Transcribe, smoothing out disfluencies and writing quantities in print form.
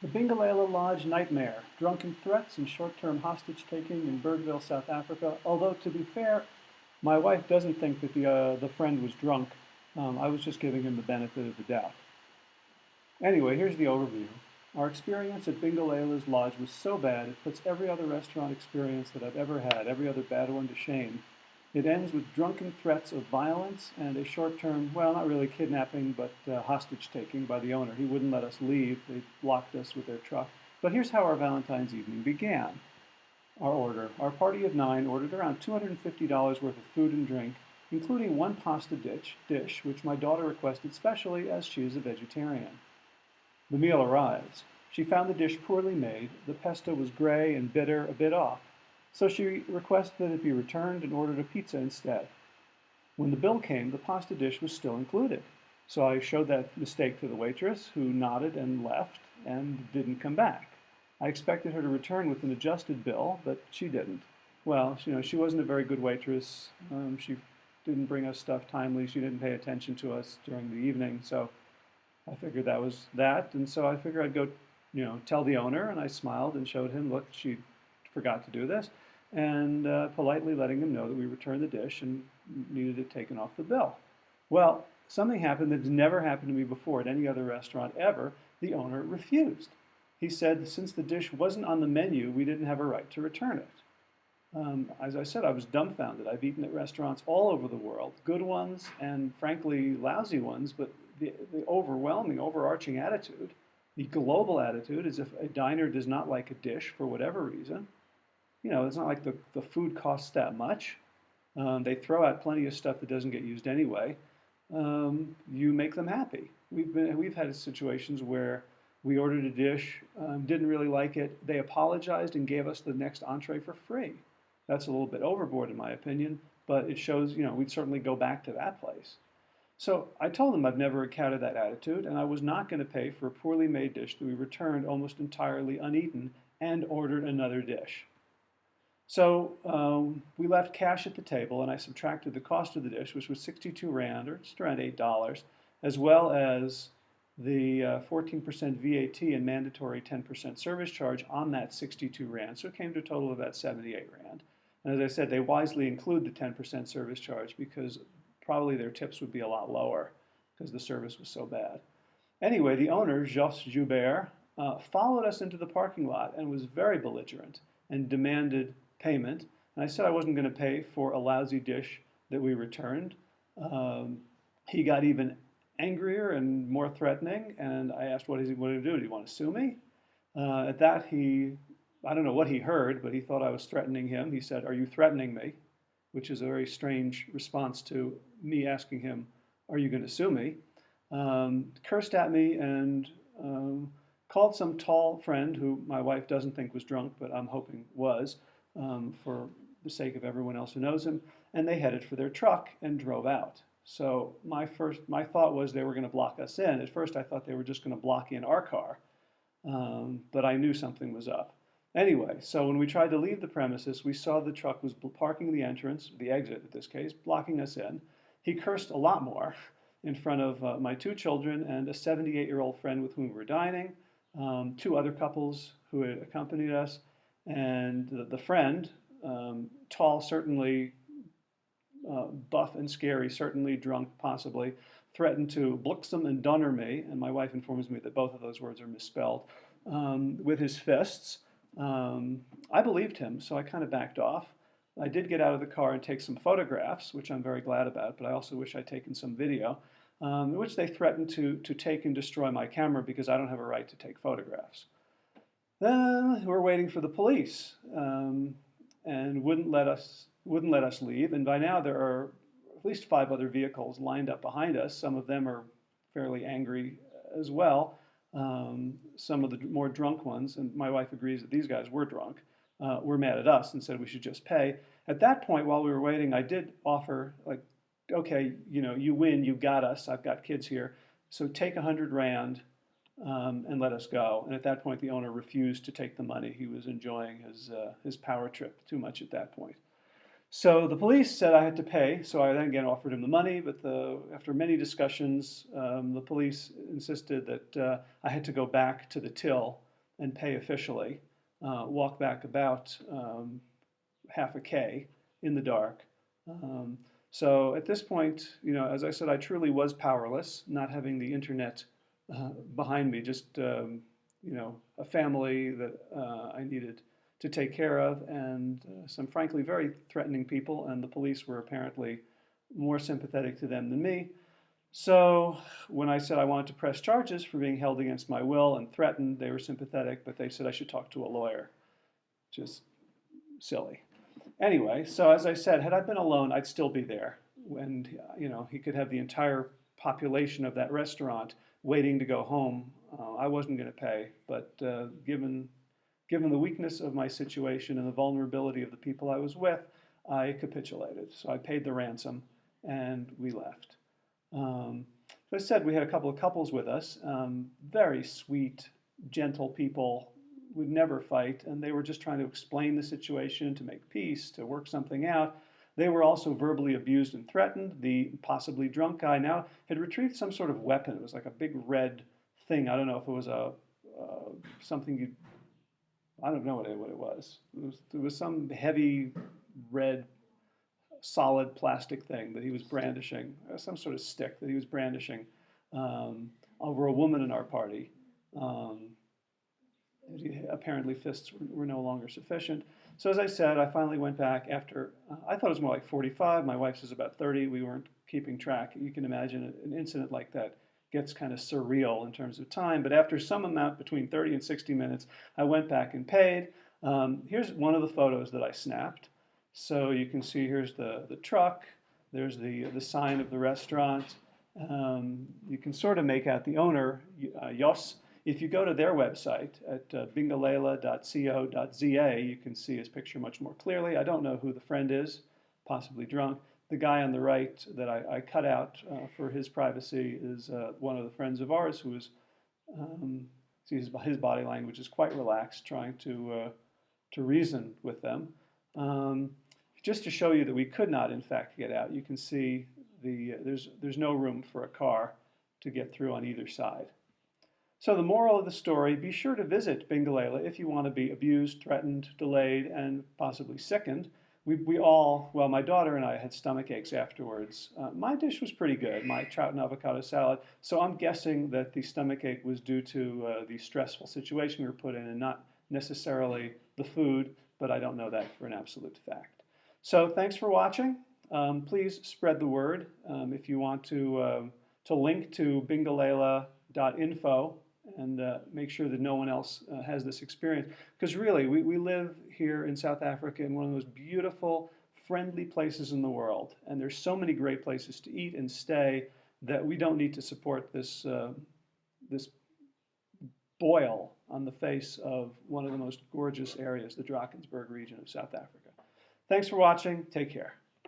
The Bingelela Lodge nightmare, drunken threats and short-term hostage-taking in Bergville, South Africa. Although, to be fair, my wife doesn't think that the friend was drunk. I was just giving him the benefit of the doubt. Anyway, here's the overview. Our experience at Bingelela's Lodge was so bad it puts every other restaurant experience that I've ever had, every other bad one, to shame. It ends with drunken threats of violence and a short-term, well, not really kidnapping, but hostage-taking by the owner. He wouldn't let us leave. They blocked us with their truck. But here's how our Valentine's evening began. Our party of 9 ordered around $250 worth of food and drink, including one pasta dish, which my daughter requested specially as she is a vegetarian. The meal arrives. She found the dish poorly made. The pesto was gray and bitter, a bit off. So she requested that it be returned and ordered a pizza instead. When the bill came, the pasta dish was still included. So I showed that mistake to the waitress, who nodded and left and didn't come back. I expected her to return with an adjusted bill, but she didn't. Well, she wasn't a very good waitress. She didn't bring us stuff timely. She didn't pay attention to us during the evening. So I figured that was that. And so I figured I'd go, tell the owner. And I smiled and showed him, look, she forgot to do this. And politely letting him know that we returned the dish and needed it taken off the bill. Well, something happened that's never happened to me before at any other restaurant ever. The owner refused. He said since the dish wasn't on the menu, we didn't have a right to return it. As I said, I was dumbfounded. I've eaten at restaurants all over the world, good ones and frankly lousy ones, but the overwhelming, overarching attitude, the global attitude, is if a diner does not like a dish for whatever reason, it's not like the food costs that much. They throw out plenty of stuff that doesn't get used anyway. You make them happy. We've had situations where we ordered a dish, didn't really like it. They apologized and gave us the next entree for free. That's a little bit overboard in my opinion, but it shows, we'd certainly go back to that place. So I told them I've never encountered that attitude, and I was not going to pay for a poorly made dish that we returned almost entirely uneaten and ordered another dish. So we left cash at the table, and I subtracted the cost of the dish, which was 62 Rand, or just around $8, as well as the 14% VAT and mandatory 10% service charge on that 62 Rand. So it came to a total of about 78 Rand. And as I said, they wisely include the 10% service charge because probably their tips would be a lot lower because the service was so bad. Anyway, the owner, Jos Joubert, followed us into the parking lot and was very belligerent and demanded payment. And I said I wasn't going to pay for a lousy dish that we returned. He got even angrier and more threatening, and I asked what is he going to do? Do you want to sue me? At that, I don't know what he heard, but he thought I was threatening him. He said, "Are you threatening me?" Which is a very strange response to me asking him, "Are you going to sue me?" Cursed at me and called some tall friend who my wife doesn't think was drunk, but I'm hoping was, for the sake of everyone else who knows him, and they headed for their truck and drove out. So my thought was they were going to block us in. At first I thought they were just going to block in our car, but I knew something was up. Anyway, so when we tried to leave the premises, we saw the truck was parking the entrance, the exit in this case, blocking us in. He cursed a lot more in front of my 2 children and a 78-year-old friend with whom we were dining, 2 other couples who had accompanied us, and the friend, tall, certainly buff and scary, certainly drunk, possibly, threatened to bliksem and donner me, and my wife informs me that both of those words are misspelled, with his fists. I believed him, so I kind of backed off. I did get out of the car and take some photographs, which I'm very glad about, but I also wish I'd taken some video, in which they threatened to take and destroy my camera because I don't have a right to take photographs. Then we're waiting for the police, and wouldn't let us leave. And by now there are at least 5 other vehicles lined up behind us. Some of them are fairly angry as well. Some of the more drunk ones, and my wife agrees that these guys were drunk, were mad at us and said we should just pay. At that point, while we were waiting, I did offer, like, okay, you win, you got us, I've got kids here, so take 100 Rand and let us go. And at that point, the owner refused to take the money. He was enjoying his power trip too much at that point. So the police said I had to pay, so I then again offered him the money, but after many discussions, the police insisted that I had to go back to the till and pay officially, walk back about half a K in the dark. So at this point, as I said, I truly was powerless, not having the internet behind me, just a family that I needed to take care of, and some frankly very threatening people, and the police were apparently more sympathetic to them than me. So when I said I wanted to press charges for being held against my will and threatened, they were sympathetic, but they said I should talk to a lawyer. Just silly. Anyway, so as I said, had I been alone, I'd still be there. And he could have the entire population of that restaurant waiting to go home. I wasn't going to pay, but given the weakness of my situation and the vulnerability of the people I was with, I capitulated. So I paid the ransom, and we left. As I said, we had a couple of couples with us, very sweet, gentle people, would never fight, and they were just trying to explain the situation, to make peace, to work something out. They were also verbally abused and threatened. The possibly drunk guy now had retrieved some sort of weapon. It was like a big red thing. I don't know if it was something you, I don't know what it was. It was some heavy red solid plastic thing that he was brandishing, some sort of stick that he was brandishing over a woman in our party. Apparently fists were no longer sufficient. So as I said, I finally went back after, I thought it was more like 45, my wife says about 30, we weren't keeping track. You can imagine an incident like that gets kind of surreal in terms of time, but after some amount between 30 and 60 minutes, I went back and paid. Here's one of the photos that I snapped. So you can see here's the truck, there's the sign of the restaurant. You can sort of make out the owner, Jos. If you go to their website at bingelela.co.za, you can see his picture much more clearly. I don't know who the friend is, possibly drunk. The guy on the right that I cut out for his privacy is one of the friends of ours who is, his body language is quite relaxed, trying to reason with them. Just to show you that we could not, in fact, get out, you can see there's no room for a car to get through on either side. So the moral of the story, be sure to visit Bingelela if you want to be abused, threatened, delayed, and possibly sickened. We all, well, my daughter and I had stomach aches afterwards. My dish was pretty good, my trout and avocado salad, so I'm guessing that the stomach ache was due to the stressful situation we were put in and not necessarily the food, but I don't know that for an absolute fact. So thanks for watching. Please spread the word. If you want to link to bingelela.info, and make sure that no one else has this experience. Because really, we live here in South Africa in one of the most beautiful, friendly places in the world. And there's so many great places to eat and stay that we don't need to support this, this boil on the face of one of the most gorgeous areas, the Drakensberg region of South Africa. Thanks for watching. Take care.